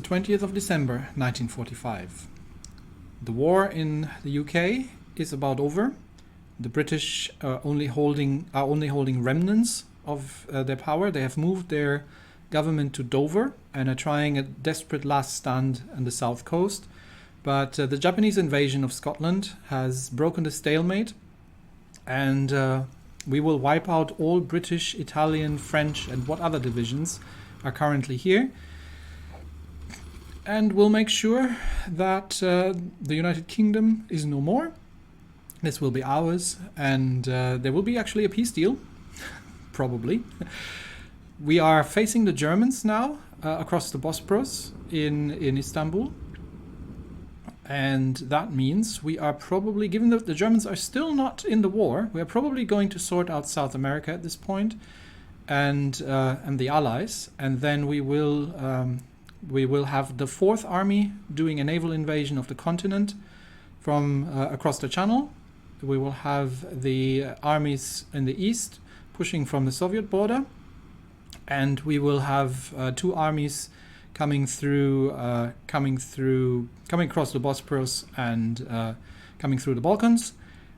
20th of December 1945. The war in the UK is about over. The British are only holding remnants of their power. They have moved their government to Dover and are trying a desperate last stand on the south coast. But the Japanese invasion of Scotland has broken the stalemate, and we will wipe out all British, Italian, French, and what other divisions are currently here. And we'll make sure that the United Kingdom is no more. This will be ours, and there will be actually a peace deal, probably. We are facing the Germans now across the Bosporus in Istanbul. And that means we are probably, given that the Germans are still not in the war, we are probably going to sort out South America at this point, and the Allies, and then we will have the Fourth Army doing a naval invasion of the continent from across the Channel. We will have the armies in the east pushing from the Soviet border, and we will have two armies coming across the Bosporus and coming through the Balkans.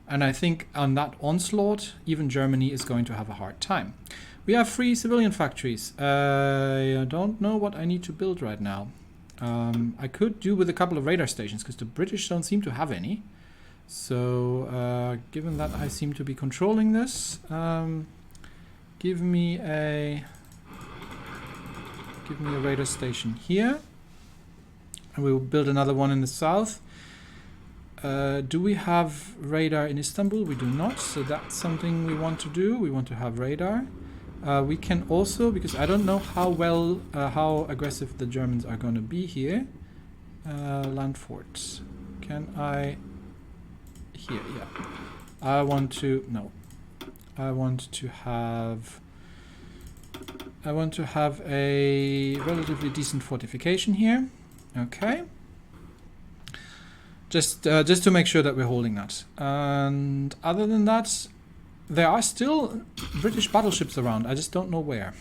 And I think on that onslaught, even Germany is going to have a hard time. We have 3 civilian factories. I don't know what I need to build right now. I could do with a couple of radar stations because the British don't seem to have any. So given that I seem to be controlling this, give me a radar station here, and we will build another one in the south. Do we have radar in Istanbul? We do not, so that's something we want to do. We want to have radar. We can also, because I don't know how aggressive the Germans are going to be here. Land forts. Can I? Here, yeah. I want to have a relatively decent fortification here. Okay. Just to make sure that we're holding that. And other than that, there are still British battleships around. I just don't know where.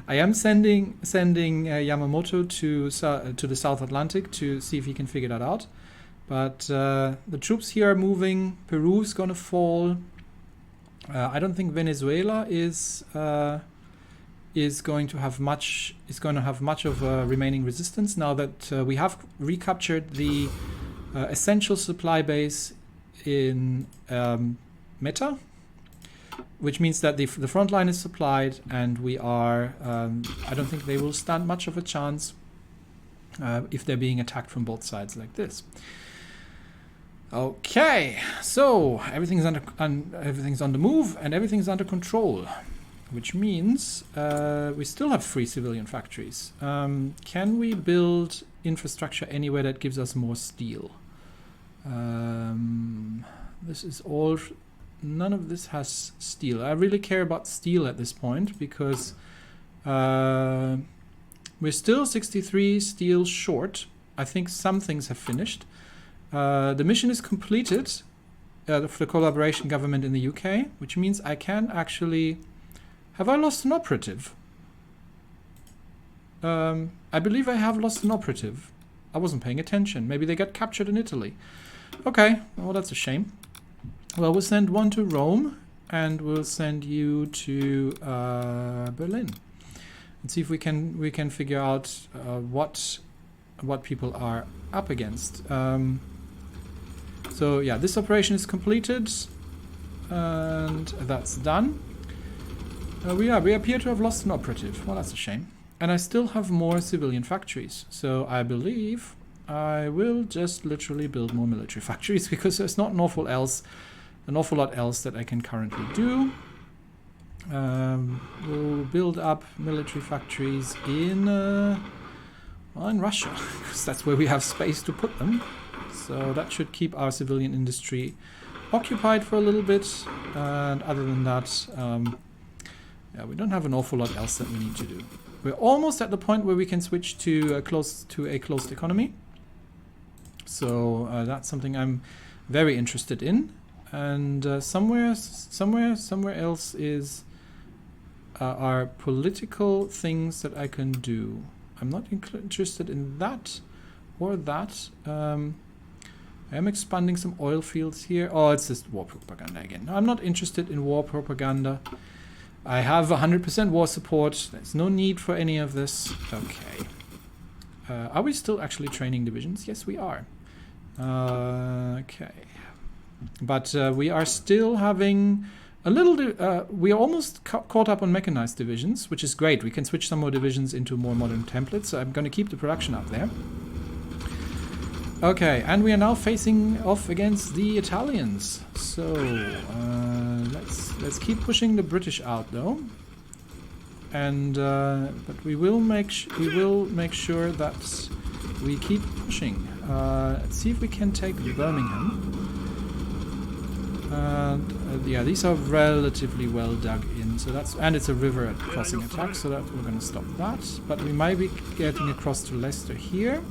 I am sending Yamamoto to the South Atlantic to see if he can figure that out. But the troops here are moving. Peru is going to fall. I don't think Venezuela is going to have much of a remaining resistance now that we have recaptured the essential supply base in Meta, which means that the front line is supplied, and we are. I don't think they will stand much of a chance if they're being attacked from both sides like this. Okay, so everything's on the move and everything's under control, which means we still have 3 civilian factories. Can we build infrastructure anywhere that gives us more steel? This is all. None of this has steel. I really care about steel at this point because we're still 63 steel short. I think some things have finished. The mission is completed for the collaboration government in the UK, which means I can actually... Have I lost an operative? I believe I have lost an operative. I wasn't paying attention. Maybe they got captured in Italy. Okay, well that's a shame. Well, we'll send one to Rome, and we'll send you to Berlin, and see if we can figure out what people are up against. So yeah, this operation is completed, and that's done. We appear to have lost an operative. Well, that's a shame. And I still have more civilian factories, so I believe I will just literally build more military factories because there's not an awful lot else that I can currently do. We'll build up military factories in Russia, because that's where we have space to put them. So that should keep our civilian industry occupied for a little bit. And other than that, yeah, we don't have an awful lot else that we need to do. We're almost at the point where we can switch to a closed economy. So that's something I'm very interested in. And somewhere else is are political things that I can do. I'm not interested in that or that. I am expanding some oil fields here. Oh, it's just war propaganda again. No, I'm not interested in war propaganda. I have 100% war support. There's no need for any of this. Okay. Are we still actually training divisions? Yes, we are. Okay. But we are still having a little... we are almost caught up on mechanized divisions, which is great. We can switch some more divisions into more modern templates. So I'm going to keep the production up there. Okay, and we are now facing off against the Italians. So let's keep pushing the British out, though. And but we will make sure that we keep pushing. Let's see if we can take Birmingham. Yeah, these are relatively well dug in. So that's, and it's a river crossing attack, so that we're going to stop that. But we might be getting across to Leicester here.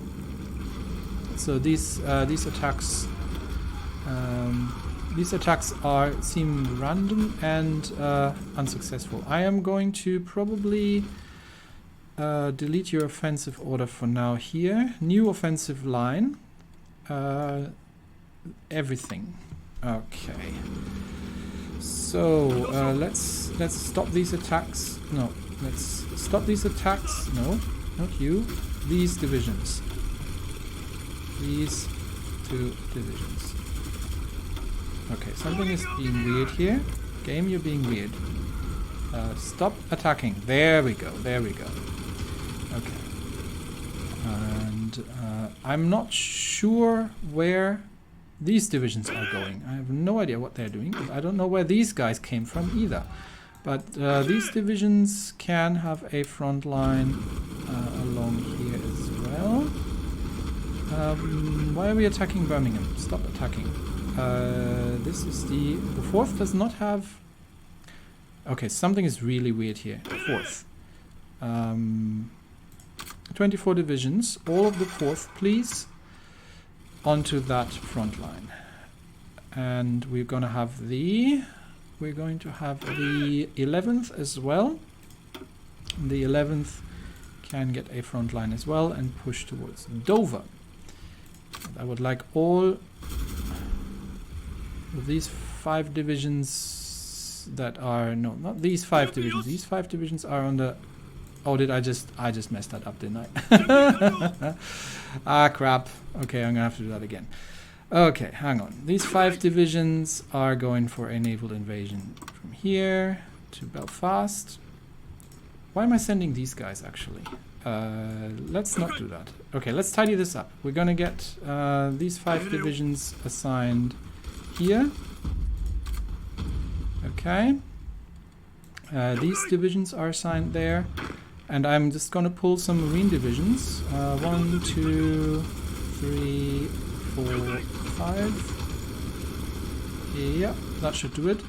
So these attacks seem random and unsuccessful. I am going to probably delete your offensive order for now here. New offensive line. Everything. Okay. So let's stop these attacks. No, let's stop these attacks. No, not you. These divisions. These two divisions. Okay, something is being weird here. Game, you're being weird. Stop attacking. There we go. There we go. Okay. And I'm not sure where these divisions are going. I have no idea what they're doing. I don't know where these guys came from either. But these divisions can have a front line along here as well. Why are we attacking Birmingham? Stop attacking. This is the 4th does not have... Okay, something is really weird here. 4th. 24 divisions. All of the 4th, please. Onto that front line. And we're going to have the... We're going to have the 11th as well. The 11th can get a front line as well and push towards Dover. I would like all of these 5 divisions that are... No, not these 5 divisions. These 5 divisions are on the... Oh, I just messed that up, didn't I? Ah, crap. Okay, I'm going to have to do that again. Okay, hang on. These 5 divisions are going for a naval invasion from here to Belfast. Why am I sending these guys, actually? Let's not do that. Okay, let's tidy this up. We're going to get these 5 divisions assigned here. Okay. These divisions are assigned there. And I'm just going to pull some marine divisions. 1, 2, 3, 4, 5. Yeah, that should do it.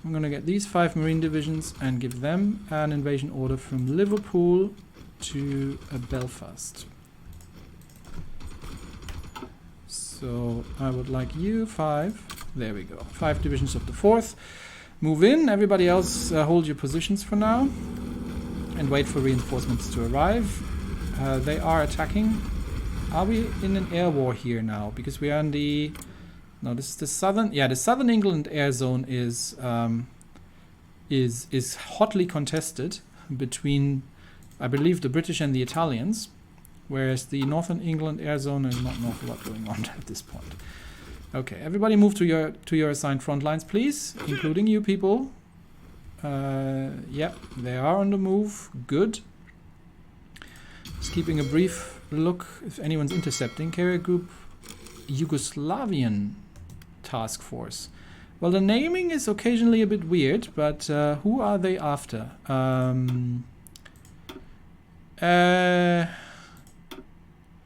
I'm going to get these 5 marine divisions and give them an invasion order from Liverpool to Belfast. So I would like you 5. There we go. 5 divisions of the 4th. Move in. Everybody else hold your positions for now. And wait for reinforcements to arrive. They are attacking. Are we in an air war here now? Because we are in the... No, this is the southern... Yeah, the southern England air zone is hotly contested between, I believe, the British and the Italians. Whereas the northern England air zone is not an awful lot going on at this point. Okay, everybody move to your assigned front lines, please. Including you people. Yep, they are on the move. Good. Just keeping a brief look if anyone's intercepting. Carrier Group Yugoslavian Task Force. Well, the naming is occasionally a bit weird, but who are they after?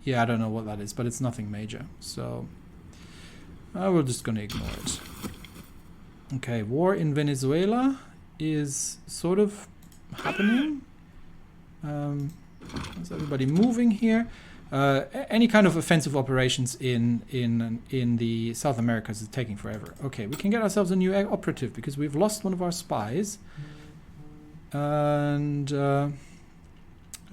Yeah, I don't know what that is, but it's nothing major. So we're just going to ignore it. Okay, war in Venezuela is sort of happening. Is everybody moving here? Any kind of offensive operations in the South Americas is taking forever. Okay, we can get ourselves a new operative because we've lost one of our spies. And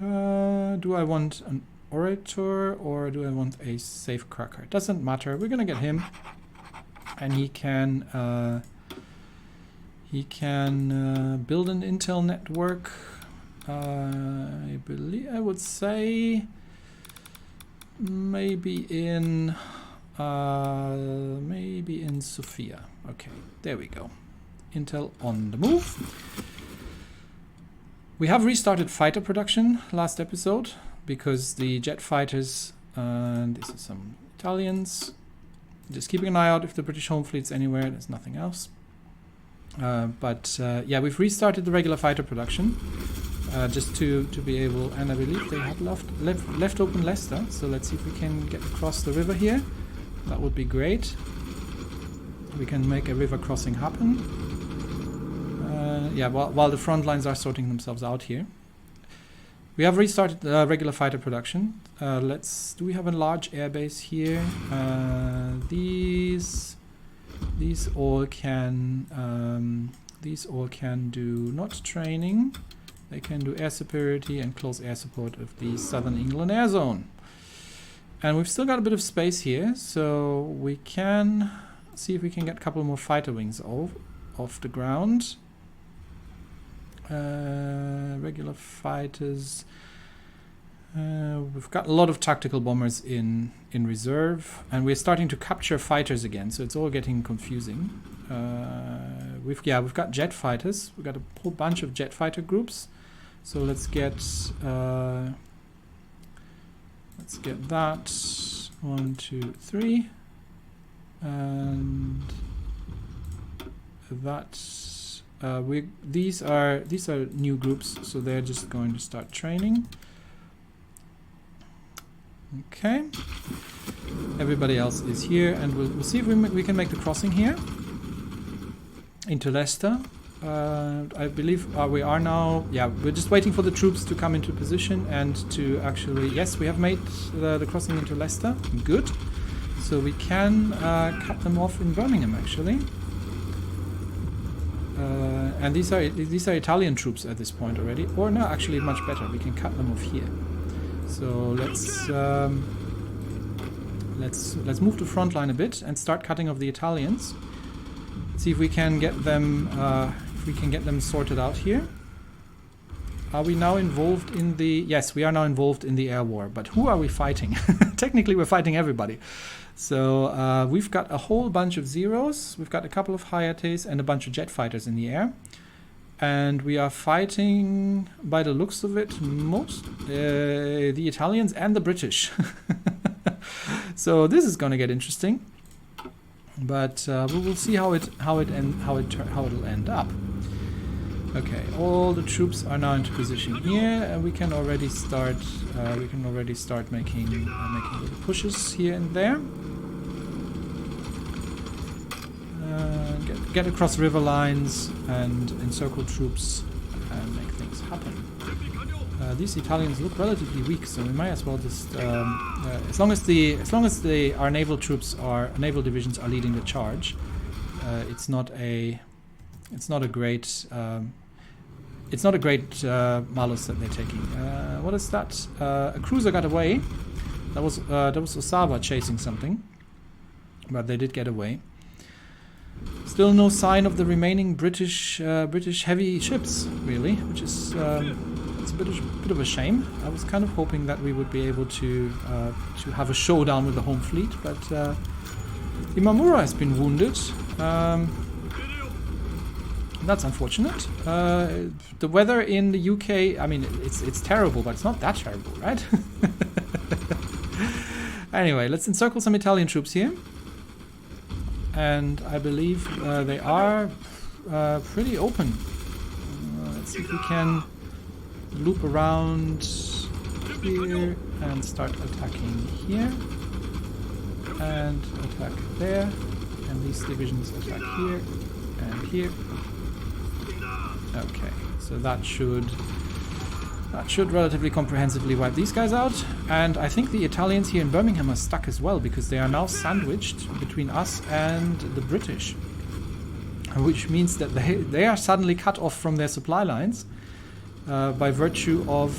Do I want an orator or do I want a safecracker? Doesn't matter. We're gonna get him, and he can build an intel network. I would say maybe in Sofia. Okay, there we go. Intel on the move. We have restarted fighter production last episode because the jet fighters, and this is some Italians. Just keeping an eye out if the British home fleet's anywhere. There's nothing else. Yeah, we've restarted the regular fighter production just to be able, and I believe they had left open Leicester. So let's see if we can get across the river here. That would be great. We can make a river crossing happen. Yeah, while the front lines are sorting themselves out here. We have restarted regular fighter production. Do we have a large airbase here? These all can do not training. They can do air superiority and close air support of the Southern England air zone. And we've still got a bit of space here, so we can see if we can get a couple more fighter wings off the ground. Regular fighters. We've got a lot of tactical bombers in reserve, and we're starting to capture fighters again, so it's all getting confusing. We've got jet fighters. We've got a whole bunch of jet fighter groups. So let's get that 1, 2, 3, and that's these are new groups, so they're just going to start training. Okay, everybody else is here, and we'll see if we can make the crossing here into Leicester. I believe we are now. Yeah, we're just waiting for the troops to come into position and to actually. Yes, we have made the crossing into Leicester. Good. So we can cut them off in Birmingham actually. And these are Italian troops at this point already. Or no, actually much better. We can cut them off here. So let's move the front line a bit and start cutting off the Italians. See if we can get them sorted out here. Are we now involved in the? Yes, we are now involved in the air war. But who are we fighting? Technically, we're fighting everybody. So we've got a whole bunch of Zeros. We've got a couple of Hayates and a bunch of jet fighters in the air. And we are fighting, by the looks of it, most the Italians and the British. So this is going to get interesting. But we will see how it'll end up. Okay, all the troops are now into position here, and we can already start making little pushes here and there. Get across river lines and encircle troops and make things happen. These Italians look relatively weak, so we might as well just as long as our naval divisions are leading the charge. It's not a great malus that they're taking. What is that? A cruiser got away. That was Osawa chasing something, but they did get away. Still no sign of the remaining British heavy ships, really, which is it's a bit of a shame. I was kind of hoping that we would be able to have a showdown with the home fleet, but Imamura has been wounded. That's unfortunate. The weather in the UK, I mean, it's terrible, but it's not that terrible, right? Anyway, let's encircle some Italian troops here. And I believe they are pretty open. Let's see if we can loop around here and start attacking here. And attack there. And these divisions attack here and here. Okay, so that should relatively comprehensively wipe these guys out. And I think the Italians here in Birmingham are stuck as well, because they are now sandwiched between us and the British, which means that they are suddenly cut off from their supply lines, by virtue of...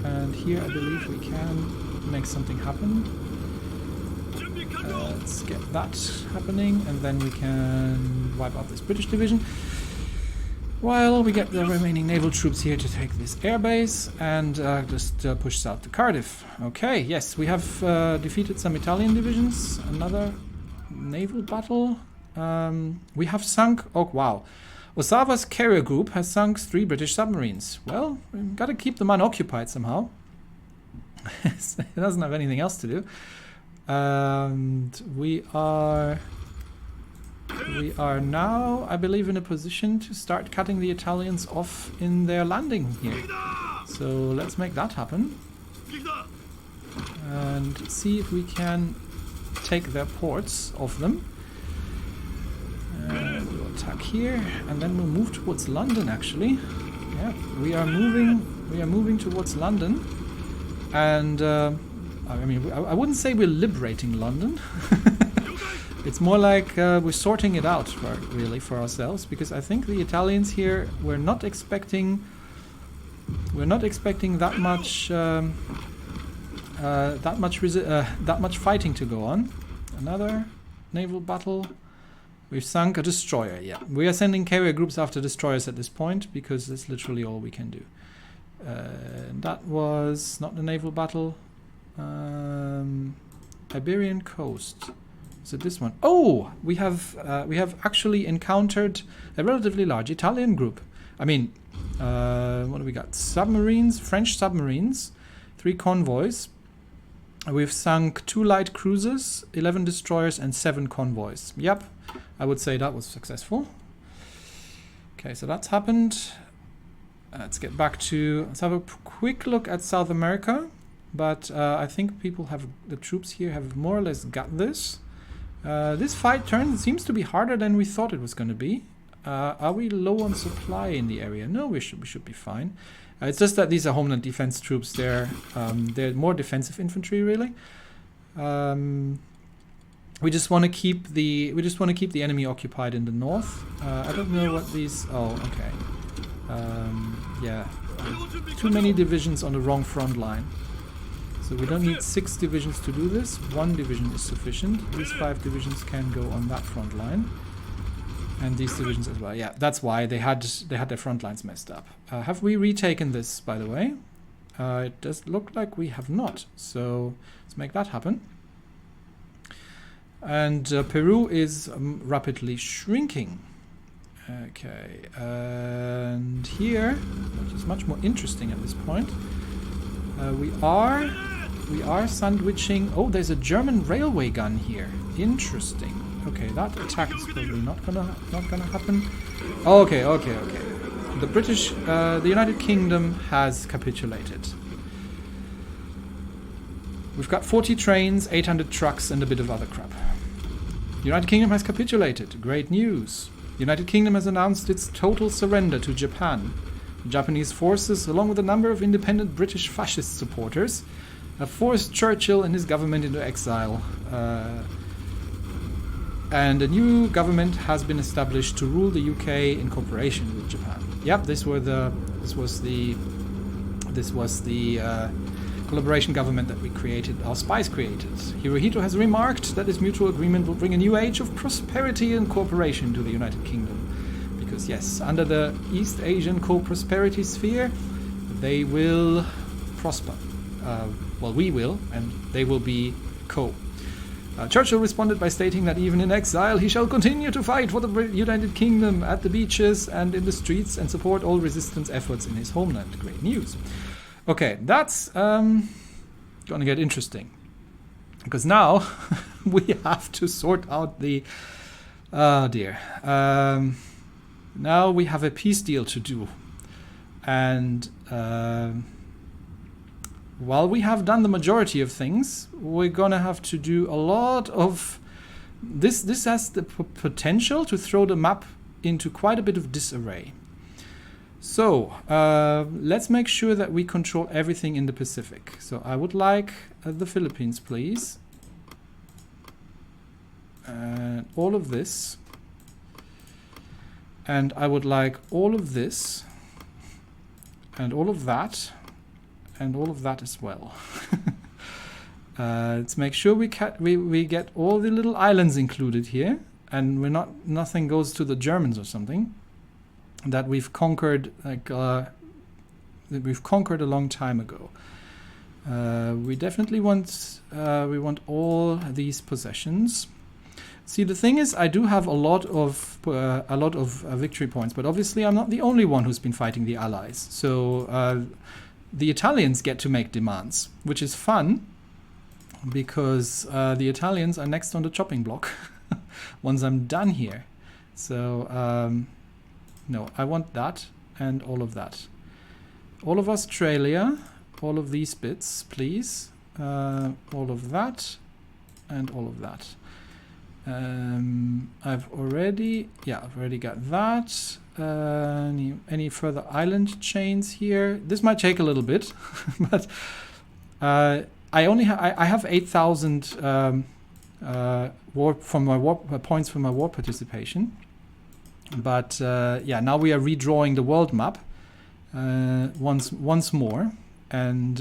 and here I believe we can make something happen. Let's get that happening, and then we can wipe out this British division. While we get the remaining naval troops here to take this airbase and just push south to Cardiff. Okay, yes, we have defeated some Italian divisions. Another naval battle. We have sunk... Oh, wow. Osawa's carrier group has sunk 3 British submarines. Well, we've got to keep them unoccupied somehow. It doesn't have anything else to do. And we are now, I believe, in a position to start cutting the Italians off in their landing here. So let's make that happen. And see if we can take their ports off them. We'll attack here, and then we'll move towards London, actually. Yeah, we are moving towards London. And I mean, I wouldn't say we're liberating London. It's more like we're sorting it out, for ourselves, because I think the Italians here were not expecting that much fighting to go on. Another naval battle. We've sunk a destroyer. Yeah, we are sending carrier groups after destroyers at this point because that's literally all we can do. That was not the naval battle. Iberian coast. Is it this one? Oh, we have actually encountered a relatively large Italian group. I mean, what do we got? Submarines, French submarines, 3 convoys. We've sunk 2 light cruisers, 11 destroyers, and 7 convoys. Yep, I would say that was successful. Okay, so that's happened. Let's get back to... Let's have a quick look at South America. But I think the troops here have more or less got this. This fight seems to be harder than we thought it was going to be. Are we low on supply in the area? No, we should be fine. It's just that these are homeland defense troops. They're more defensive infantry, really. We just want to keep the enemy occupied in the north. I don't know what these. Oh, okay. Yeah, too many divisions on the wrong front line. So we don't need 6 divisions to do this. 1 division is sufficient. These 5 divisions can go on that front line. And these divisions as well. Yeah, that's why they had their front lines messed up. Have we retaken this, by the way? It does look like we have not. So let's make that happen. And Peru is rapidly shrinking. Okay, and here, which is much more interesting at this point, we are sandwiching... Oh, there's a German railway gun here. Interesting. Okay, that attack is probably not gonna happen. Okay. The United Kingdom has capitulated. We've got 40 trains, 800 trucks, and a bit of other crap. The United Kingdom has capitulated. Great news. The United Kingdom has announced its total surrender to Japan. The Japanese forces, along with a number of independent British fascist supporters, have forced Churchill and his government into exile. And a new government has been established to rule the UK in cooperation with Japan. Yep, this was the collaboration government that we created, our spies created. Hirohito has remarked that this mutual agreement will bring a new age of prosperity and cooperation to the United Kingdom. Because yes, under the East Asian co-prosperity sphere, they will prosper. Well, we will, and they will be co. Churchill responded by stating that even in exile, he shall continue to fight for the United Kingdom at the beaches and in the streets and support all resistance efforts in his homeland. Great news. Okay, that's going to get interesting. Because now we have to sort out the... Oh dear. Now we have a peace deal to do. And while we have done the majority of things, we're going to have to do a lot of... This has the potential to throw the map into quite a bit of disarray. So, let's make sure that we control everything in the Pacific. So I would like the Philippines, please. And all of this. And I would like all of this. and all of that, and all of that as well. Let's make sure we get all the little islands included here, and nothing goes to the Germans or something that we've conquered, like that we've conquered a long time ago. We definitely want all these possessions. See, the thing is, I do have a lot of victory points, but obviously I'm not the only one who's been fighting the Allies. So the Italians get to make demands, which is fun, because the Italians are next on the chopping block once I'm done here. So no, I want that and all of that. All of Australia, all of these bits, please. All of that and all of that. I've already got that. Any further island chains here? This might take a little bit, but I have 8,000 points from my war participation. But yeah, now we are redrawing the world map once more, and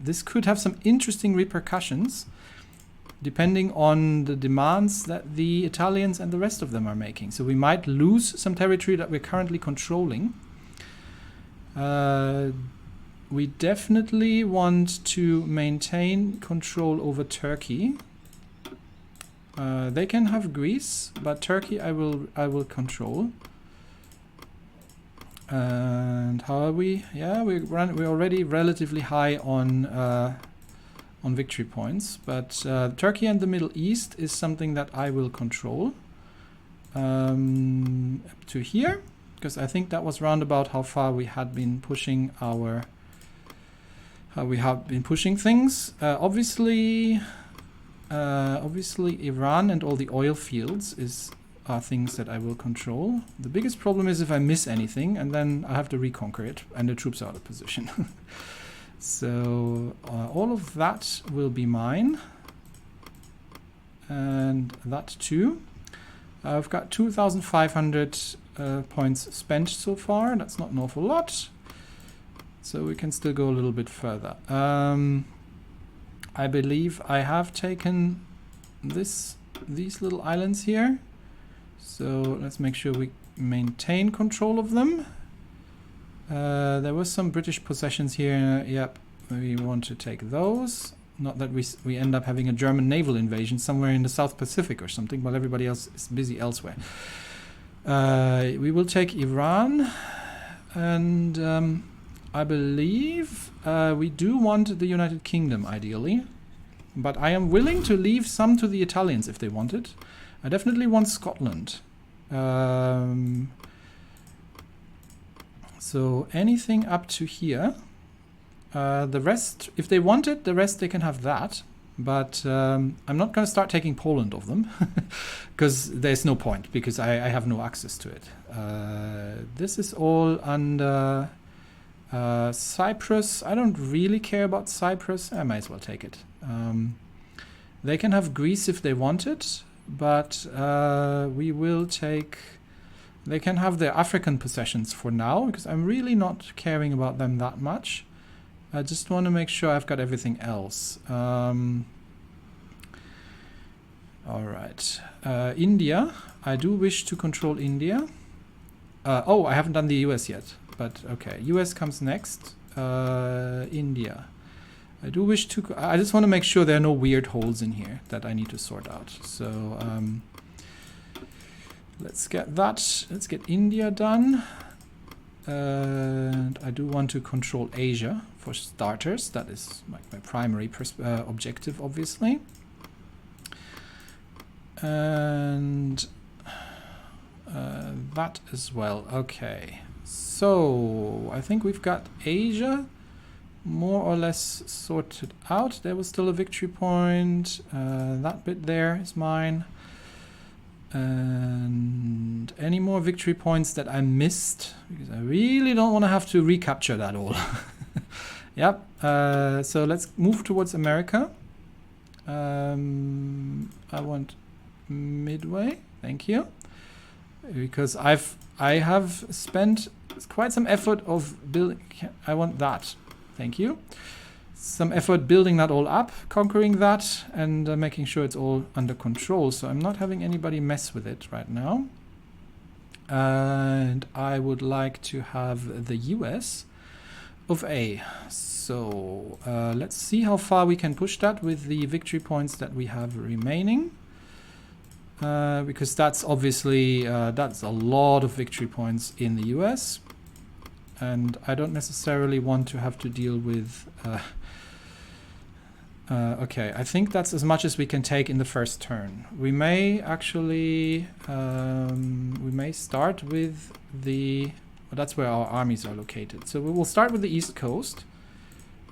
this could have some interesting repercussions depending on the demands that the Italians and the rest of them are making. So we might lose some territory that we're currently controlling. We definitely want to maintain control over Turkey. They can have Greece, but Turkey I will control. And how are we? Yeah, we're already relatively high on victory points, but Turkey and the Middle East is something that I will control up to here, because I think that was roundabout how far we had been pushing things. Obviously Iran and all the oil fields are things that I will control. The biggest problem is if I miss anything, and then I have to reconquer it, and the troops are out of position. So all of that will be mine, and that too. I've got 2,500 points spent so far. That's not an awful lot, so we can still go a little bit further. I believe I have taken these little islands here, so let's make sure we maintain control of them. There were some British possessions here. Yep, we want to take those. Not that we end up having a German naval invasion somewhere in the South Pacific or something, while everybody else is busy elsewhere. We will take Iran, and I believe we do want the United Kingdom, ideally. But I am willing to leave some to the Italians if they want it. I definitely want Scotland. So anything up to here. The rest, if they want it, the rest they can have that. But I'm not going to start taking Poland of them, because there's no point, because I have no access to it. This is all under Cyprus. I don't really care about Cyprus. I might as well take it. They can have Greece if they want it, but we will take... They can have their African possessions for now, because I'm really not caring about them that much. I just want to make sure I've got everything else. All right. India. I do wish to control India. Oh, I haven't done the US yet, but okay. US comes next. India. I do wish to... I just want to make sure there are no weird holes in here that I need to sort out. So... let's get that. Let's get India done. And I do want to control Asia for starters. That is my primary objective, obviously. And that as well. Okay. So I think we've got Asia more or less sorted out. There was still a victory point. That bit there is mine. And any more victory points that I missed, because I really don't want to have to recapture that all. Yep. So let's move towards America. I want Midway. Thank you. Because I have spent It's quite some effort of building. I want that. Thank you. Some effort building that all up, conquering that, and making sure it's all under control. So I'm not having anybody mess with it right now. And I would like to have the US of A. So let's see how far we can push that with the victory points that we have remaining. Because that's obviously, that's a lot of victory points in the US. And I don't necessarily want to have to deal with... okay, I think that's as much as we can take in the first turn. We may actually... we may start with the... Well, that's where our armies are located. So we will start with the East Coast.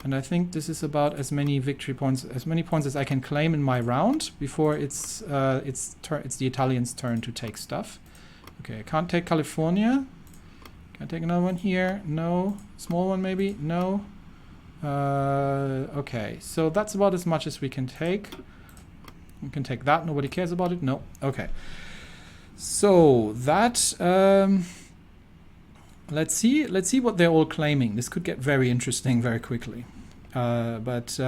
And I think this is about as many victory points, as many points as I can claim in my round before it's the Italians' turn to take stuff. Okay, I can't take California. Can I take another one here? No. Small one maybe? No. Okay, so that's about as much as we can take. We can take that. Nobody cares about it? No. Okay. So that... let's see what they're all claiming. This could get very interesting very quickly. But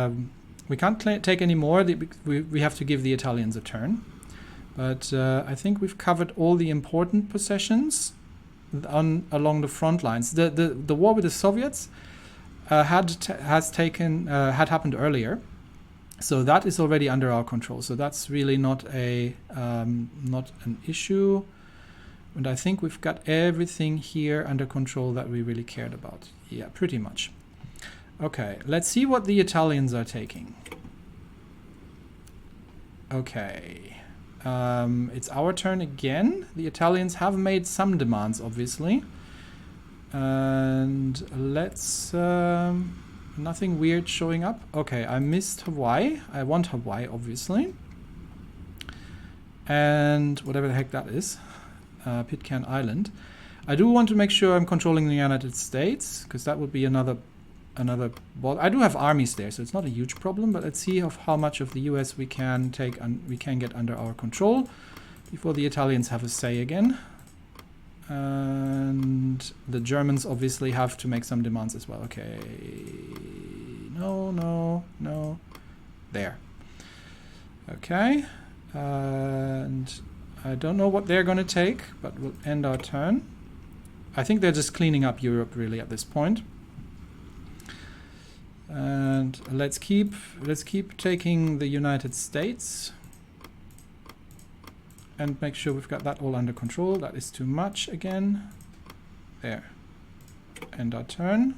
we can't take any more. We have to give the Italians a turn. But I think we've covered all the important possessions along the front lines. The war with the Soviets had happened earlier. So that is already under our control. So that's really not not an issue. And I think we've got everything here under control that we really cared about. Yeah, pretty much. Okay, let's see what the Italians are taking. Okay. It's our turn again. The Italians have made some demands, obviously. And let's... nothing weird showing up. Okay, I missed Hawaii. I want Hawaii, obviously. And whatever the heck that is. Pitcairn Island. I do want to make sure I'm controlling the United States, because that would be another ball. I do have armies there, so it's not a huge problem. But let's see how much of the US we can take we can get under our control before the Italians have a say again. And the Germans obviously have to make some demands as well. Okay, no. There. Okay, and I don't know what they're going to take, but we'll end our turn. I think they're just cleaning up Europe really at this point. And let's keep taking the United States and make sure we've got that all under control. That is too much again. There. End our turn.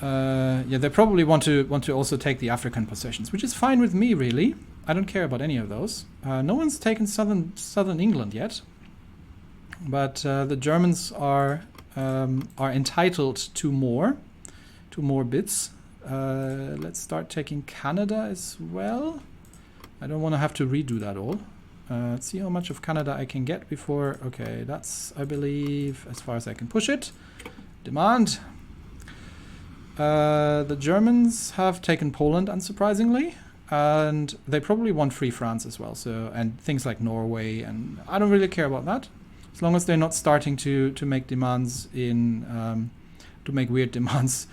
Yeah, they probably want to also take the African possessions, which is fine with me really. I don't care about any of those. No one's taken southern England yet, but the Germans are entitled to more bits. Let's start taking Canada as well. I don't want to have to redo that all. Let's see how much of Canada I can get before. Okay, that's, I believe, as far as I can push it. Demand. The Germans have taken Poland, unsurprisingly. And they probably want Free France as well, so, and things like Norway, and I don't really care about that, as long as they're not starting to make demands to make weird demands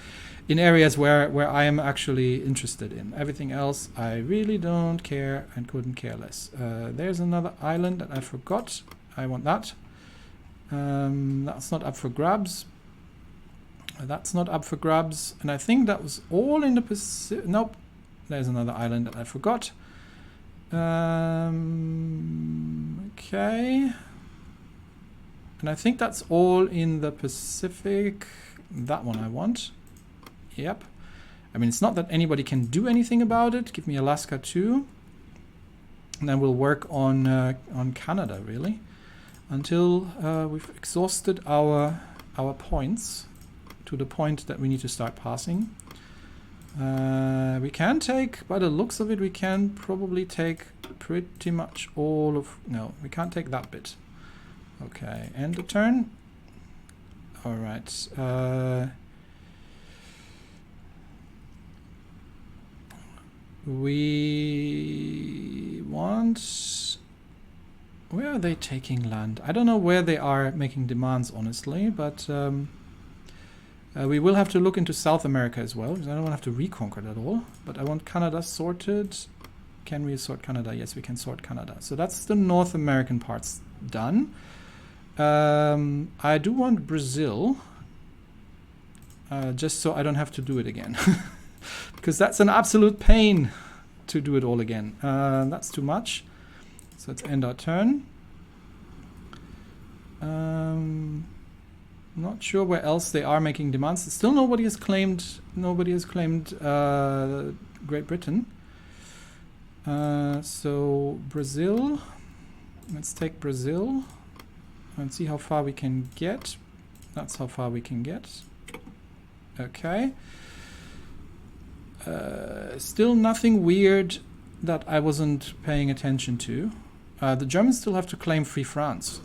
in areas where I am actually interested in. Everything else I really don't care and couldn't care less. There's another island that I forgot. I want that. That's not up for grabs. That's not up for grabs, and I think that was all in the Pacific. Nope. There's another island that I forgot. Okay. And I think that's all in the Pacific. That one I want. Yep. I mean, it's not that anybody can do anything about it. Give me Alaska too. And then we'll work on Canada, really. Until we've exhausted our points to the point that we need to start passing. We can take, by the looks of it, we can probably take pretty much all of... No, we can't take that bit. Okay, end the turn. All right. We want Where are they taking land? I don't know where they are making demands, honestly, but we will have to look into South America as well, because I don't want to have to reconquer that all. But I want Canada sorted. Can we sort Canada? Yes, we can sort Canada. So that's the North American parts done. I do want Brazil, just so I don't have to do it again. Because that's an absolute pain to do it all again. That's too much. So let's end our turn. Not sure where else they are making demands. Still nobody has claimed Great Britain. So Brazil. Let's take Brazil and see how far we can get. That's how far we can get. Okay. Still nothing weird that I wasn't paying attention to. The Germans still have to claim Free France.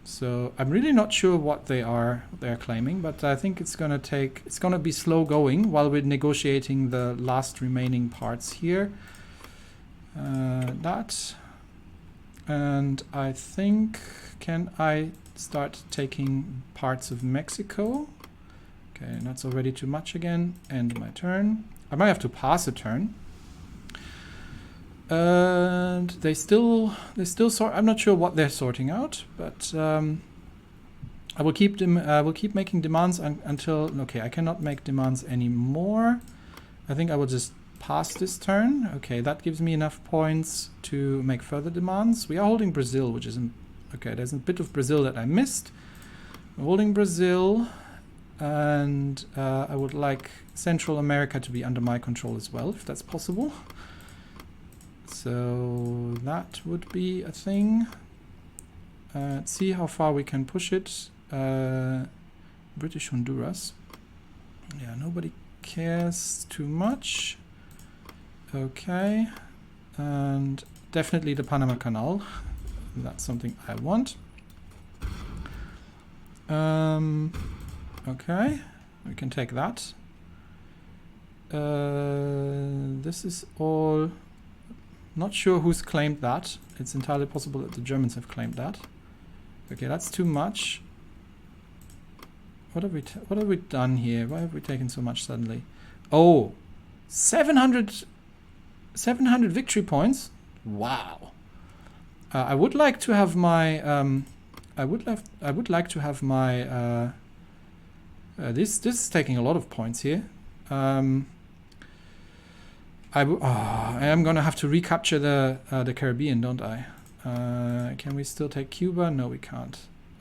So I'm really not sure what they're claiming, but I think it's gonna be slow going while we're negotiating the last remaining parts here. That. And I think, can I start taking parts of Mexico? Okay, that's already too much again. End my turn. I might have to pass a turn. And they still sort. I'm not sure what they're sorting out, but I will keep making demands until. Okay, I cannot make demands anymore. I think I will just pass this turn. Okay, that gives me enough points to make further demands. We are holding Brazil, which isn't okay. There's a bit of Brazil that I missed. We're holding Brazil, and I would like Central America to be under my control as well, if that's possible. So that would be a thing. Let's see how far we can push it. British Honduras. Yeah, nobody cares too much. Okay. And definitely the Panama Canal. That's something I want. Okay. We can take that. This is all... Not sure who's claimed that. It's entirely possible that the Germans have claimed that. Okay, that's too much. What have we done here? Why have we taken so much suddenly? Oh, 700 victory points. Wow. I would like to have my this is taking a lot of points here. I am gonna have to recapture the Caribbean, don't I? Can we still take Cuba? No, we can't.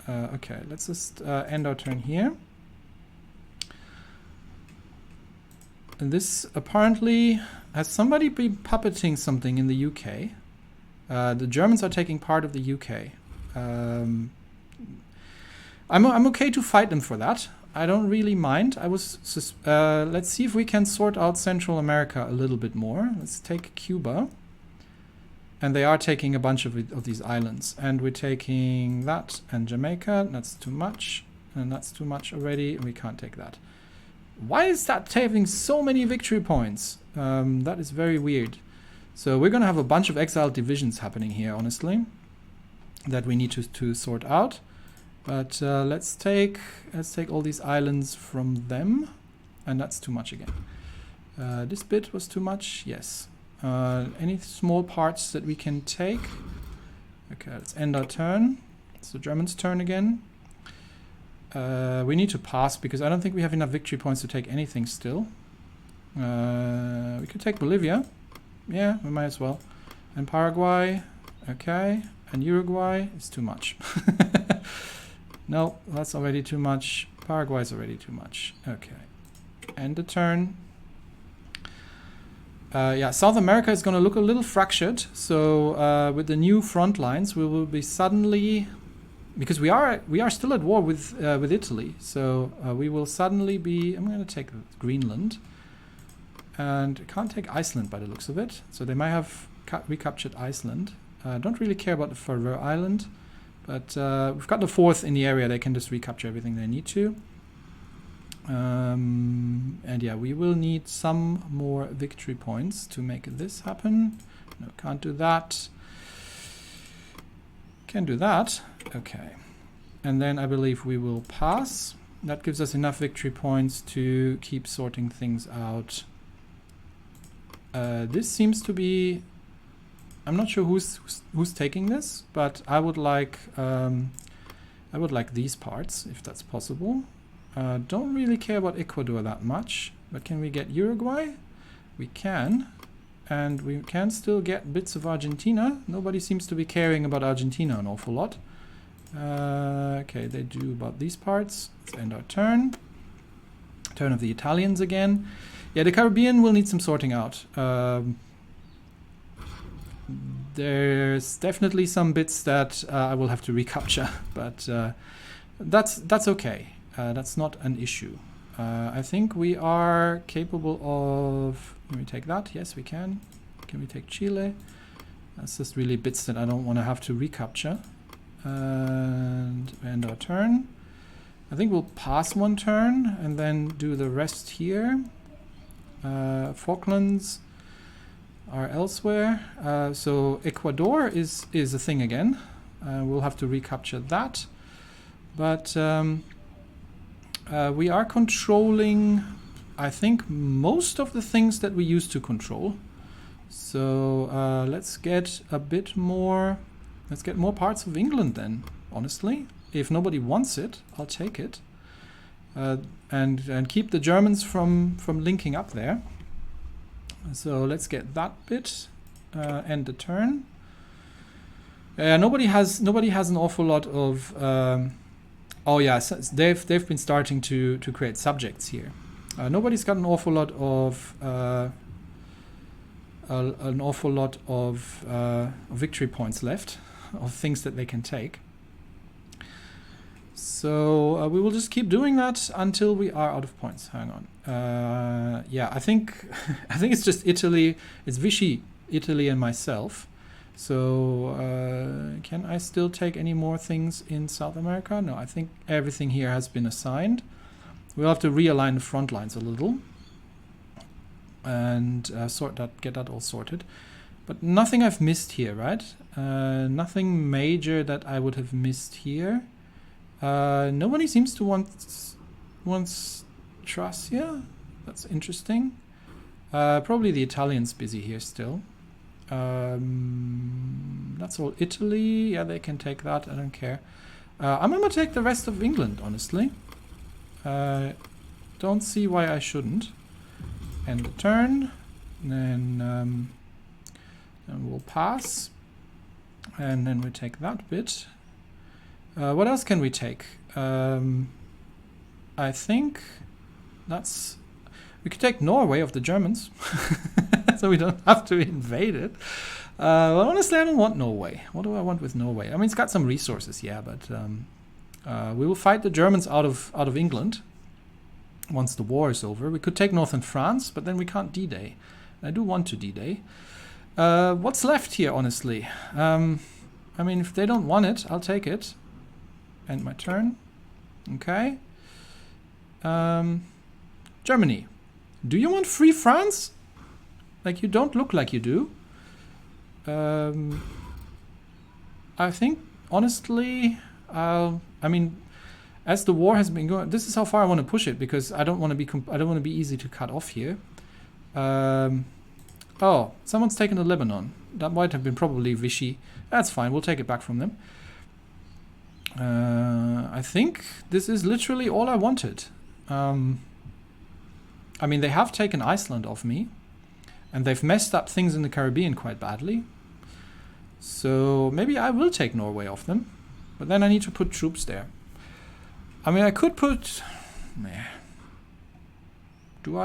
Okay, let's just end our turn here. And this apparently has somebody been puppeting something in the UK. The Germans are taking part of the UK. I'm okay to fight them for that. I don't really mind. Let's see if we can sort out Central America a little bit more. Let's take Cuba. And they are taking a bunch of these islands. And we're taking that and Jamaica. That's too much. And that's too much already. And we can't take that. Why is that having so many victory points? That is very weird. So we're going to have a bunch of exiled divisions happening here, honestly, that we need to sort out. But let's take all these islands from them, and that's too much again. This bit was too much, yes. Any small parts that we can take? Okay, let's end our turn. It's the Germans' turn again. We need to pass because I don't think we have enough victory points to take anything still. We could take Bolivia. Yeah, we might as well. And Paraguay. Okay. And Uruguay is too much. No, that's already too much. Paraguay is already too much. Okay. End the turn. Yeah, South America is going to look a little fractured. So with the new front lines, we will be suddenly, because we are still at war with Italy. So we will suddenly be. I'm going to take Greenland, and I can't take Iceland by the looks of it. So they might have recaptured Iceland. I don't really care about the Faroe Island. But we've got the fourth in the area. They can just recapture everything they need to. And yeah, we will need some more victory points to make this happen. No, can't do that. can do that. Okay. And then I believe we will pass. That gives us enough victory points to keep sorting things out. This seems to be... I'm not sure who's taking this, but I would like these parts, if that's possible. Don't really care about Ecuador that much, but can we get Uruguay? We can. And we can still get bits of Argentina. Nobody seems to be caring about Argentina an awful lot. Okay, they do about these parts. Let's end our turn. Turn of the Italians again. Yeah, the Caribbean will need some sorting out. There's definitely some bits that I will have to recapture, but that's okay. That's not an issue. I think we are capable of... Can we take that? Yes, we can. Can we take Chile? That's just really bits that I don't want to have to recapture. And end our turn. I think we'll pass one turn and then do the rest here. Falklands are elsewhere. So Ecuador is a thing again. We'll have to recapture that. But we are controlling, I think, most of the things that we used to control. So let's get a bit more... Let's get more parts of England then, honestly. If nobody wants it, I'll take it. And keep the Germans from linking up there. So let's get that bit. End the turn. Nobody has an awful lot of... oh yeah, so they've been starting to create subjects here. Nobody's got an awful lot of victory points left, of things that they can take. So we will just keep doing that until we are out of points. Hang on. Yeah, I think it's just Italy. It's Vichy, Italy, and myself. So can I still take any more things in South America? No, I think everything here has been assigned. We'll have to realign the front lines a little and get that all sorted. But nothing I've missed here, right? Nothing major that I would have missed here. Nobody seems to want Tracia. That's interesting. Probably the Italians busy here still. That's all Italy. Yeah, they can take that. I don't care. I'm gonna take the rest of England, honestly. Don't see why I shouldn't. End the turn. Then we'll pass. And then we take that bit. What else can we take? I think that's... We could take Norway of the Germans. So we don't have to invade it. Well, honestly, I don't want Norway. What do I want with Norway? I mean, it's got some resources, yeah, but we will fight the Germans out of England once the war is over. We could take northern France, but then we can't D-Day. I do want to D-Day. What's left here, honestly? I mean, if they don't want it, I'll take it. End my turn. Okay. Germany. Do you want free France? Like, you don't look like you do. I think, honestly, I mean, as the war has been going, this is how far I want to push it, because I don't want to be easy to cut off here. Oh, someone's taken the Lebanon. That might have been probably Vichy. That's fine. We'll take it back from them. I think this is literally all I wanted. I mean, they have taken Iceland off me, and they've messed up things in the Caribbean quite badly. So maybe I will take Norway off them, but then I need to put troops there. I mean, I could put... Nah. Do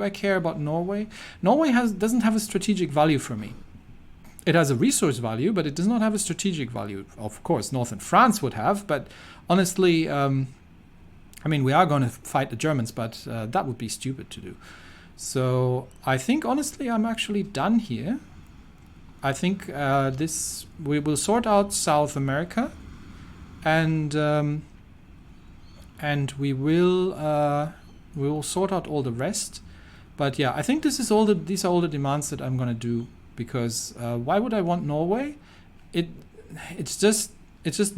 I care about Norway? Norway doesn't have a strategic value for me. It has a resource value, but it does not have a strategic value. Of course, northern France would have, but honestly, I mean, we are going to fight the Germans, but that would be stupid to do. So I think, honestly, I'm actually done here. I think we will sort out South America, and we will sort out all the rest. But yeah, I think these are all the demands that I'm going to do. Because why would I want Norway? It's just It's just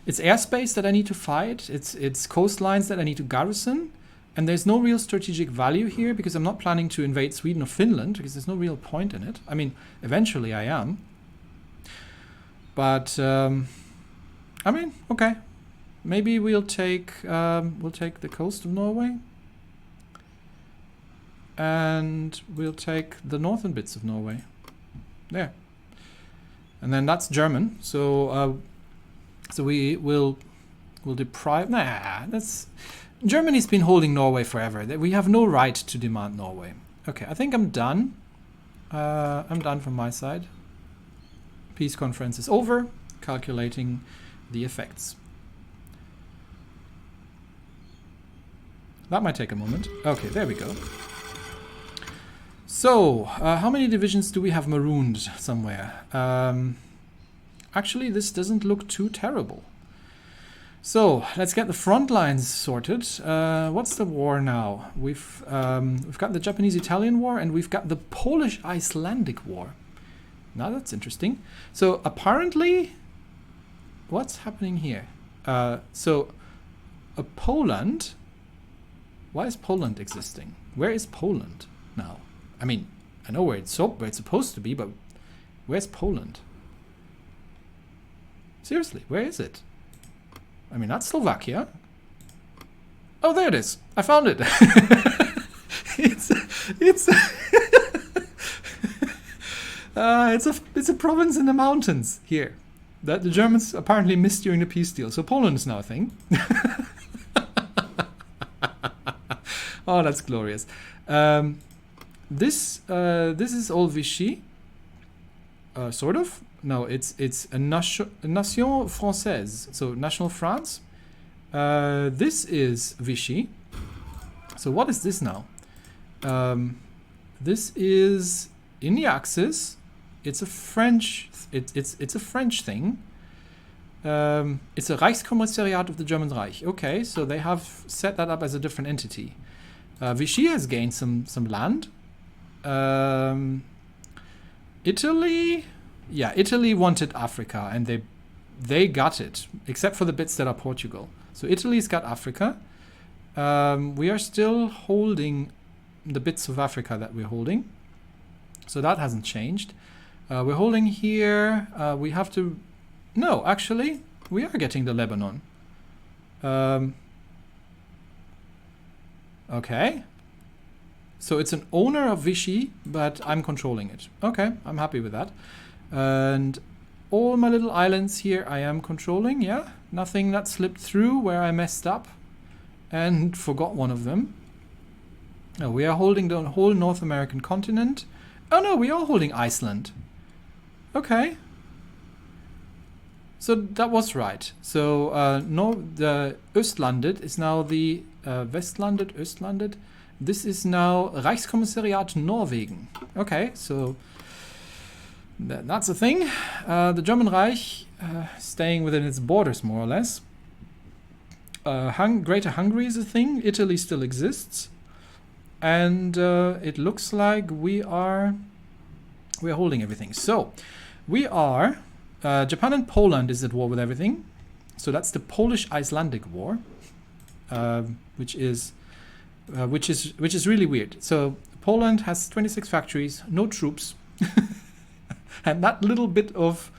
it's airspace that I need to fight. It's coastlines that I need to garrison. And there's no real strategic value here because I'm not planning to invade Sweden or Finland because there's no real point in it. I mean, eventually I am. But, I mean, okay. Maybe we'll take the coast of Norway. And we'll take the northern bits of Norway. There. And then that's German. So we will deprive... Nah, that's... Germany's been holding Norway forever. We have no right to demand Norway. Okay, I think I'm done. I'm done from my side. Peace conference is over. Calculating the effects. That might take a moment. Okay, there we go. So, how many divisions do we have marooned somewhere? Actually, this doesn't look too terrible. So, let's get the front lines sorted. What's the war now? We've got the Japanese-Italian war and we've got the Polish-Icelandic war. Now that's interesting. So, apparently, what's happening here? Poland... Why is Poland existing? Where is Poland now? I mean, I know where it's supposed to be, but where's Poland? Seriously, where is it? I mean, that's Slovakia. Oh, there it is. I found it. It's a province in the mountains here that the Germans apparently missed during the peace deal. So Poland is now a thing. Oh, that's glorious. This is all Vichy. Sort of. No, it's a nation française. So national France. This is Vichy. So what is this now? This is in the Axis. It's a French. It's a French thing. It's a Reichskommissariat of the German Reich. Okay, so they have set that up as a different entity. Vichy has gained some land. Italy, yeah, Italy wanted Africa, and they got it, except for the bits that are Portugal. So Italy's got Africa. We are still holding the bits of Africa that we're holding, so that hasn't changed. We're holding here. We have to. No, actually, we are getting the Lebanon. Okay. So it's an owner of Vichy, but I'm controlling it. Okay, I'm happy with that. And all my little islands here I am controlling, yeah? Nothing that slipped through where I messed up and forgot one of them. Oh, we are holding the whole North American continent. Oh no, we are holding Iceland. Okay. So that was right. So the Östlandet is now the Westlandet, Östlandet. This is now Reichskommissariat Norwegen. Okay, so that's a thing. The German Reich staying within its borders more or less. Greater Hungary is a thing. Italy still exists. And it looks like we're holding everything. So we are... Japan and Poland is at war with everything. So that's the Polish-Icelandic war, which is really weird. So Poland has 26 factories, no troops, and that little bit of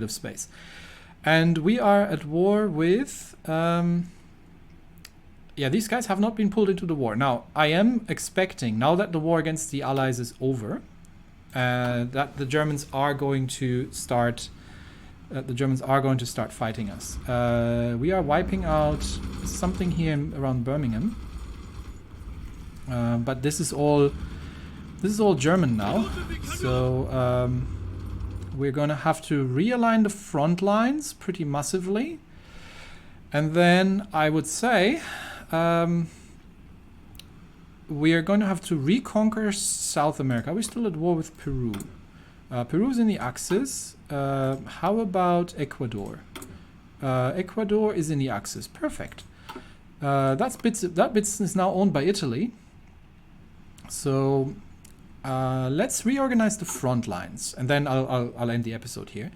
space. And we are at war with. Yeah, these guys have not been pulled into the war. Now I am expecting, now that the war against the Allies is over, that the Germans are going to start. Fighting us. We are wiping out something here around Birmingham, but this is all German now. So we're going to have to realign the front lines pretty massively, and then I would say we are going to have to reconquer South America. We're still at war with Peru. Peru's in the Axis. How about Ecuador? Ecuador is in the Axis. Perfect. That bit is now owned by Italy. So let's reorganize the front lines, and then I'll end the episode here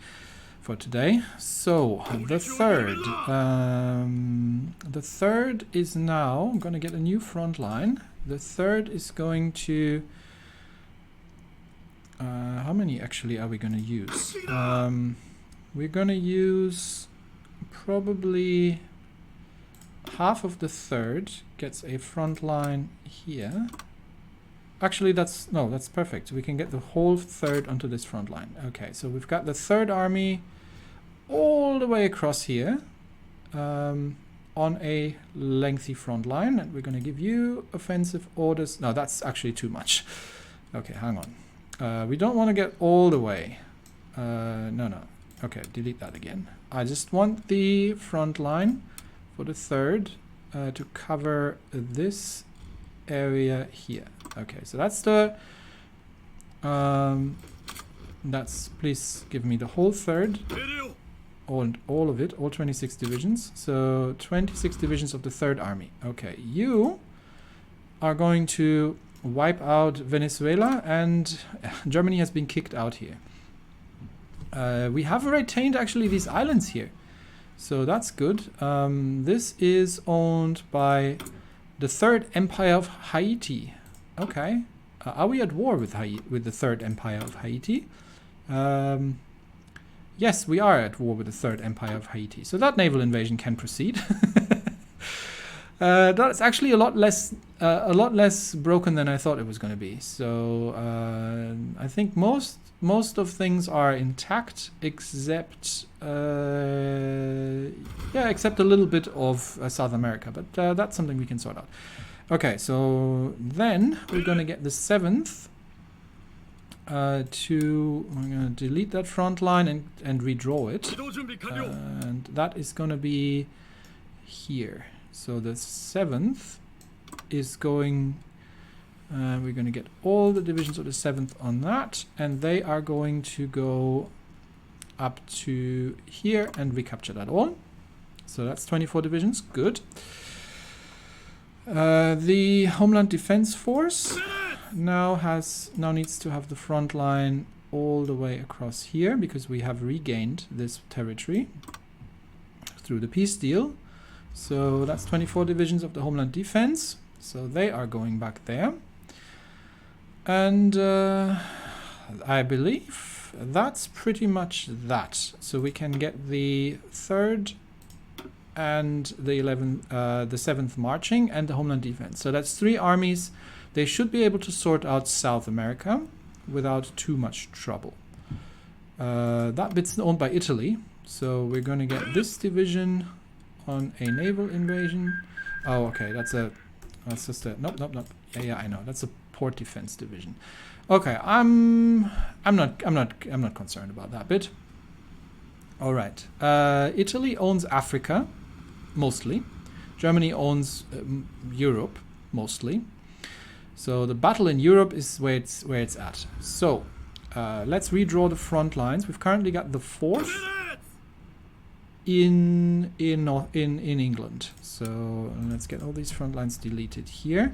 for today. So the third is now going to get a new front line. The third is going to how many actually are we going to use? We're going to use probably half of the third gets a front line here. Actually, that's perfect. We can get the whole third onto this front line. Okay, so we've got the third army all the way across here on a lengthy front line, and we're going to give you offensive orders. No, that's actually too much. Okay, hang on. We don't want to get all the way. No. Okay, delete that again. I just want the front line for the third to cover this area here. Okay, so that's the please give me the whole third, all of it, all 26 divisions. So 26 divisions of the third army. Okay, you are going to wipe out Venezuela, and Germany has been kicked out here. We have retained actually these islands here, so that's good. This is owned by the Third Empire of Haiti. Okay, are we at war with the Third Empire of Haiti? Yes, we are at war with the Third Empire of Haiti, so that naval invasion can proceed. That's actually a lot less broken than I thought it was going to be. So I think most of things are intact, except except a little bit of South America, but that's something we can sort out. Okay, so then we're going to get the 7th we're going to delete that front line and redraw it, and that is going to be here. So the 7th is going, we're going to get all the divisions of the 7th on that, and they are going to go up to here and recapture that all. So that's 24 divisions, good. The Homeland Defense Force now needs to have the front line all the way across here, because we have regained this territory through the peace deal. So that's 24 divisions of the Homeland Defense. So they are going back there. And I believe that's pretty much that. So we can get the 3rd and the 7th marching and the Homeland Defense. So that's 3 armies. They should be able to sort out South America without too much trouble. That bit's owned by Italy. So we're going to get this division on a naval invasion. Oh, okay, that's just a nope. Yeah, I know. That's a port defense division. Okay, I'm not concerned about that bit. All right. Italy owns Africa mostly. Germany owns Europe mostly. So the battle in Europe is where it's at. So let's redraw the front lines. We've currently got the 4th in England. So let's get all these front lines deleted here.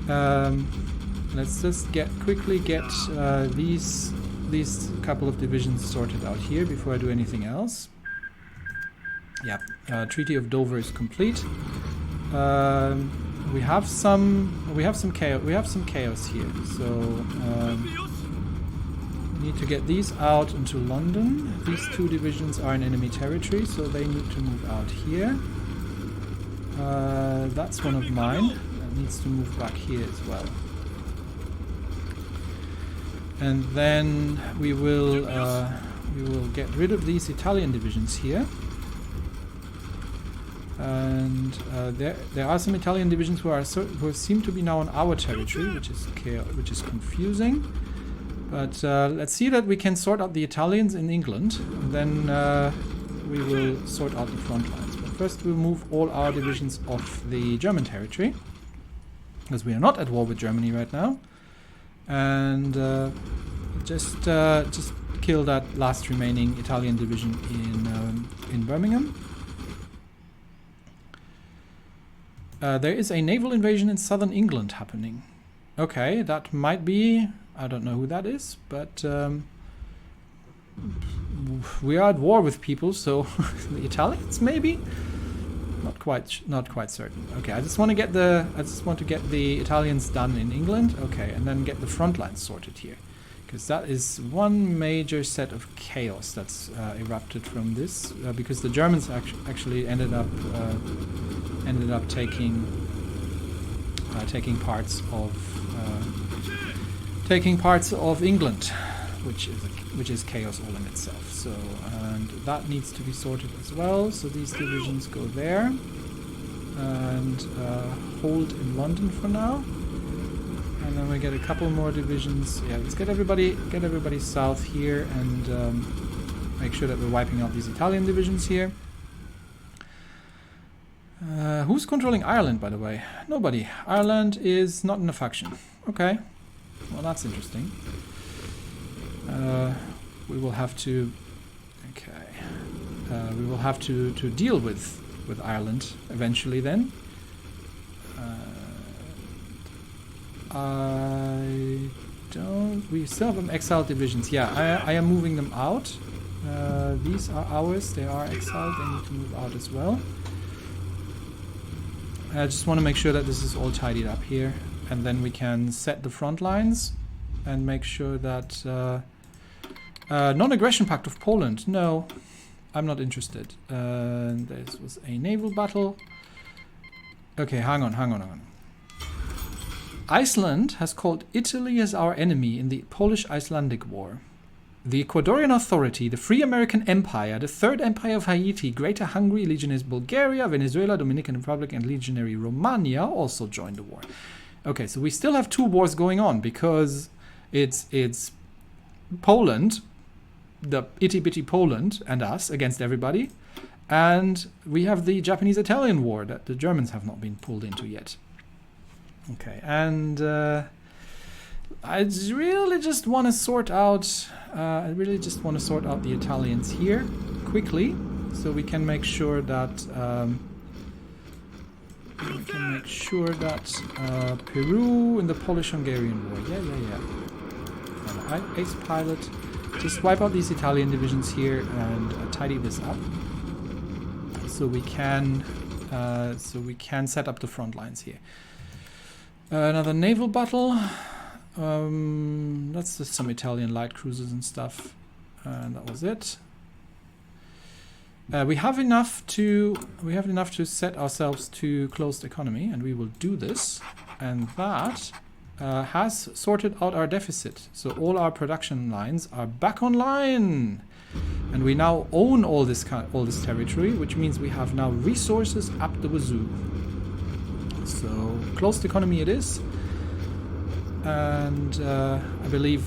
Let's just quickly get these couple of divisions sorted out here before I do anything else. Yeah, Treaty of Dover is complete. We have some chaos here. So need to get these out into London. These 2 divisions are in enemy territory, so they need to move out here. That's one of mine. That needs to move back here as well. And then we will get rid of these Italian divisions here. And there are some Italian divisions who seem to be now on our territory, which is confusing. But let's see that we can sort out the Italians in England, and then we will sort out the front lines. But first we'll move all our divisions off the German territory, because we are not at war with Germany right now. And just kill that last remaining Italian division in Birmingham. There is a naval invasion in southern England happening. Okay, that might be... I don't know who that is, but we are at war with people, so the Italians maybe? Not quite certain. Okay, I just want to get the Italians done in England. Okay, and then get the front lines sorted here, because that is one major set of chaos that's erupted from this. Because the Germans actually ended up taking parts of England, which is chaos all in itself. So, and that needs to be sorted as well. So these divisions go there and hold in London for now. And then we get a couple more divisions. Yeah, let's get everybody south here and make sure that we're wiping out these Italian divisions here. Who's controlling Ireland, by the way? Nobody. Ireland is not in a faction. Okay. Well, that's interesting. We will have to... Okay. We will have to deal with Ireland eventually then. I don't... We still have exiled divisions. Yeah, I am moving them out. These are ours. They are exiled. They need to move out as well. I just want to make sure that this is all tidied up here. And then we can set the front lines and make sure that... non-aggression pact of Poland. No, I'm not interested. This was a naval battle. Okay, hang on. Iceland has called Italy as our enemy in the Polish-Icelandic War. The Ecuadorian Authority, the Free American Empire, the Third Empire of Haiti, Greater Hungary, Legionnaires Bulgaria, Venezuela, Dominican Republic, and Legionary Romania also joined the war. Okay, so we still have two wars going on because it's Poland, the itty-bitty Poland, and us against everybody. And we have the Japanese-Italian war that the Germans have not been pulled into yet. Okay, and I really just want to sort out the Italians here quickly, so we can make sure that Peru in the Polish-Hungarian war. Yeah. Ace pilot. Just wipe out these Italian divisions here and tidy this up, so we can set up the front lines here. Another naval battle. That's just some Italian light cruisers and stuff, and that was it. We have enough to set ourselves to closed economy, and we will do this, and that has sorted out our deficit. So all our production lines are back online, and we now own all this territory, which means we have now resources up the wazoo. So closed economy it is, and I believe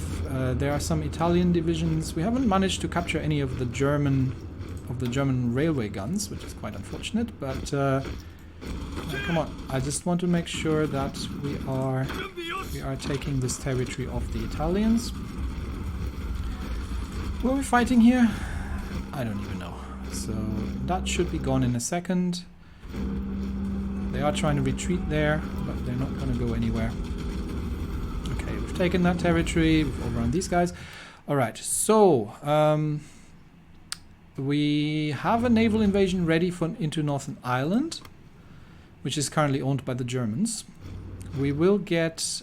there are some Italian divisions. We haven't managed to capture any of the German railway guns, which is quite unfortunate, but come on, I just want to make sure that we are taking this territory of the Italians. Who are we fighting here? I don't even know. So that should be gone in a second. They are trying to retreat there, but they're not going to go anywhere. Okay, we've taken that territory, we've overrun these guys. Alright, so we have a naval invasion ready into Northern Ireland, which is currently owned by the Germans. We will get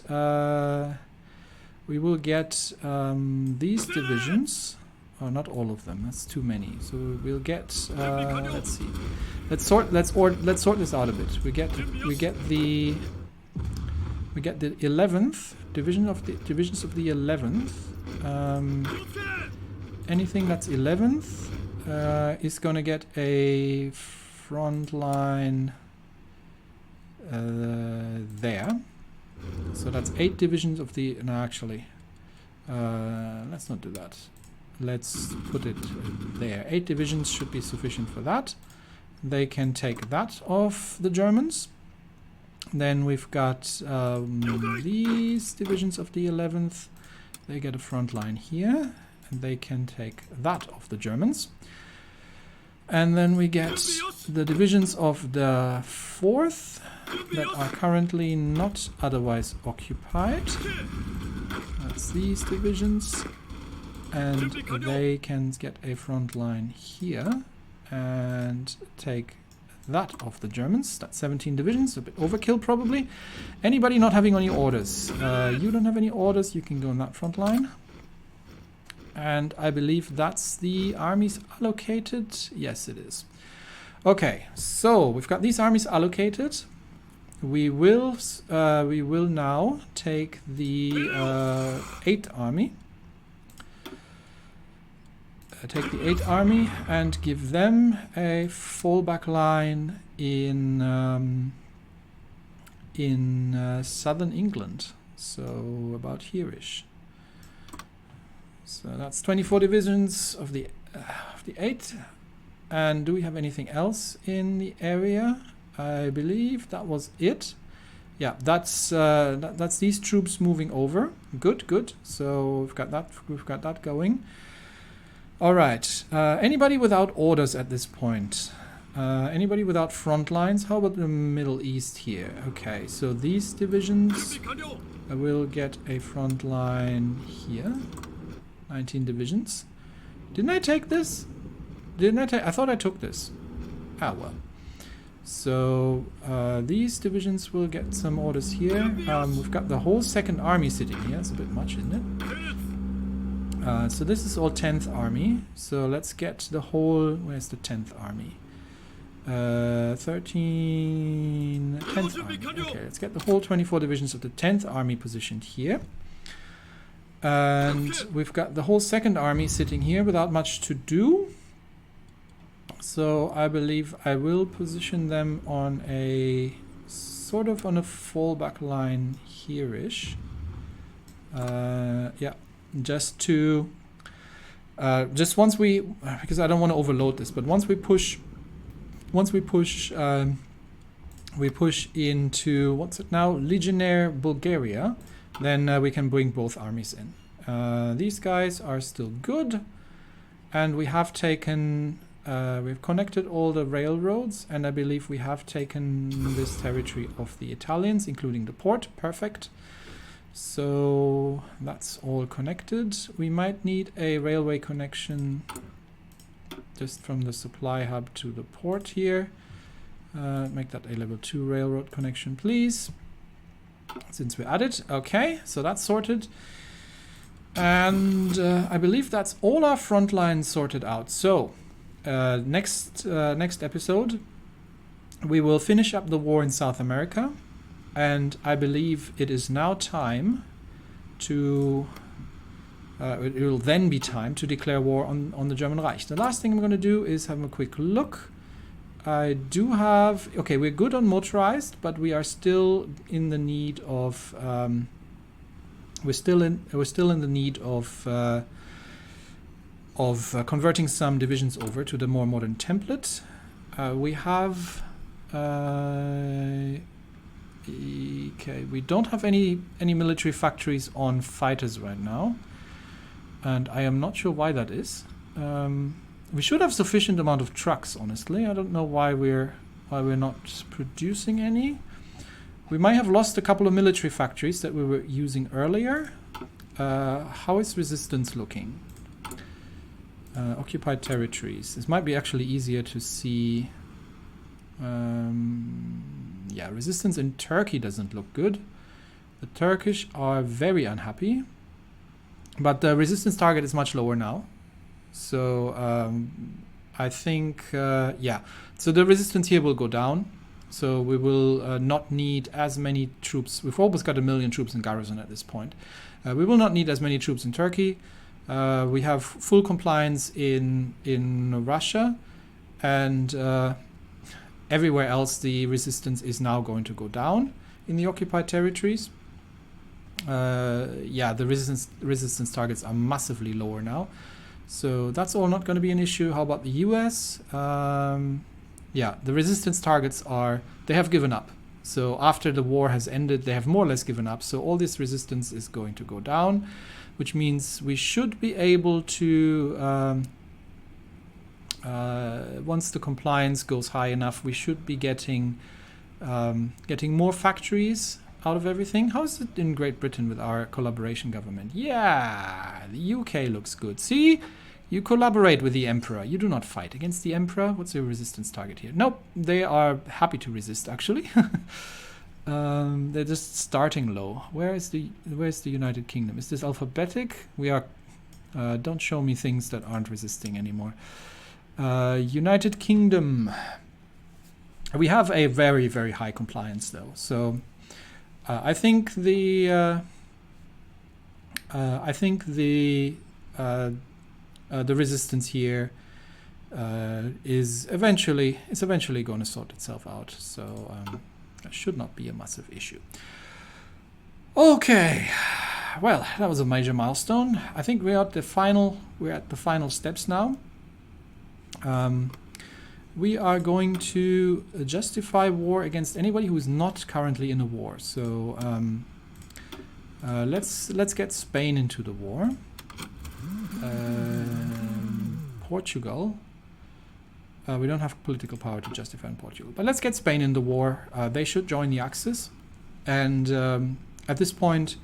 these divisions. Oh, not all of them. That's too many. So we'll get. Let's see. Let's sort this out a bit. We get the 11th divisions of the 11th. Anything that's 11th is going to get a front line there. So that's 8 divisions of the... No, actually. Let's not do that. Let's put it there. 8 divisions should be sufficient for that. They can take that off the Germans. Then we've got these divisions of the 11th. They get a front line here. And they can take that off the Germans. And then we get the divisions of the 4th that are currently not otherwise occupied. That's these divisions. And they can get a front line here and take that off the Germans. That's 17 divisions, a bit overkill probably. Anybody not having any orders? You don't have any orders, you can go on that front line. And I believe that's the armies allocated. Yes, it is. Okay, so we've got these armies allocated. We will now take the 8th army. Take the 8th army and give them a fallback line in southern England. So about here-ish. So that's 24 divisions of the 8th. And do we have anything else in the area? I believe that was it. Yeah, that's these troops moving over. Good, good. So we've got that going. All right. Anybody without orders at this point? Anybody without front lines? How about the Middle East here? Okay, so these divisions will get a front line here. 19 divisions. Didn't I take this? Didn't I take? I thought I took this. Ah, well. So these divisions will get some orders here. We've got the whole 2nd army sitting here. It's a bit much, isn't it? So this is all 10th army. So let's get the whole... Where's the 10th army? 10th army. Okay, let's get the whole 24 divisions of the 10th army positioned here. And we've got the whole 2nd army sitting here without much to do. So I believe I will position them on a sort of on a fallback line here-ish. Yeah, just to just once we, because I don't want to overload this, but once we push into what's it now, Legionnaire Bulgaria, then we can bring both armies in. These guys are still good, and we have taken. We've connected all the railroads, and I believe we have taken this territory of the Italians, including the port. Perfect. So that's all connected. We might need a railway connection just from the supply hub to the port here. Make that a level 2 railroad connection, please. Since we're at it. Okay, so that's sorted. And I believe that's all our front lines sorted out. So next episode we will finish up the war in South America, and I believe it is now time to it will then be time to declare war on the German Reich. The last thing I'm going to do is have a quick look. I do have, okay, we're good on motorized, but we are still in the need of we're still in the need of converting some divisions over to the more modern template. We have okay, we don't have any military factories on fighters right now, and I am not sure why that is. We should have sufficient amount of trucks, honestly. I don't know why we're not producing any. We might have lost a couple of military factories that we were using earlier. How is resistance looking? Occupied territories. This might be actually easier to see. Yeah, resistance in Turkey doesn't look good. The Turkish are very unhappy, but the resistance target is much lower now. So I think, yeah, so the resistance here will go down. So we will not need as many troops. We've almost got 1 million troops in garrison at this point. We will not need as many troops in Turkey. We have full compliance in Russia, and everywhere else the resistance is now going to go down in the occupied territories. Yeah, the resistance targets are massively lower now. So that's all not going to be an issue. How about the US? Yeah, the resistance targets they have given up. So after the war has ended, they have more or less given up. So all this resistance is going to go down, which means we should be able to once the compliance goes high enough, we should be getting more factories out of everything. How's it in Great Britain with our collaboration government? Yeah, the UK looks good. See, you collaborate with the Emperor. You do not fight against the Emperor. What's your resistance target here? Nope, they are happy to resist, actually. They're just starting low. Where's the United Kingdom? Is this alphabetic? We are. Don't show me things that aren't resisting anymore. United Kingdom. We have a very, very high compliance though. So I think the resistance here is eventually going to sort itself out. So that should not be a massive issue. Okay. Well, that was a major milestone. I think we're at the final steps now. We are going to justify war against anybody who is not currently in a war. So let's get Spain into the war. Portugal. We don't have political power to justify in Portugal, but let's get Spain in the war. They should join the Axis, and at this point,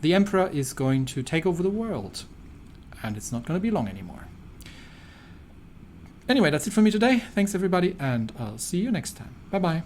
the Emperor is going to take over the world, and it's not going to be long anymore. Anyway, that's it for me today. Thanks everybody, and I'll see you next time. Bye bye.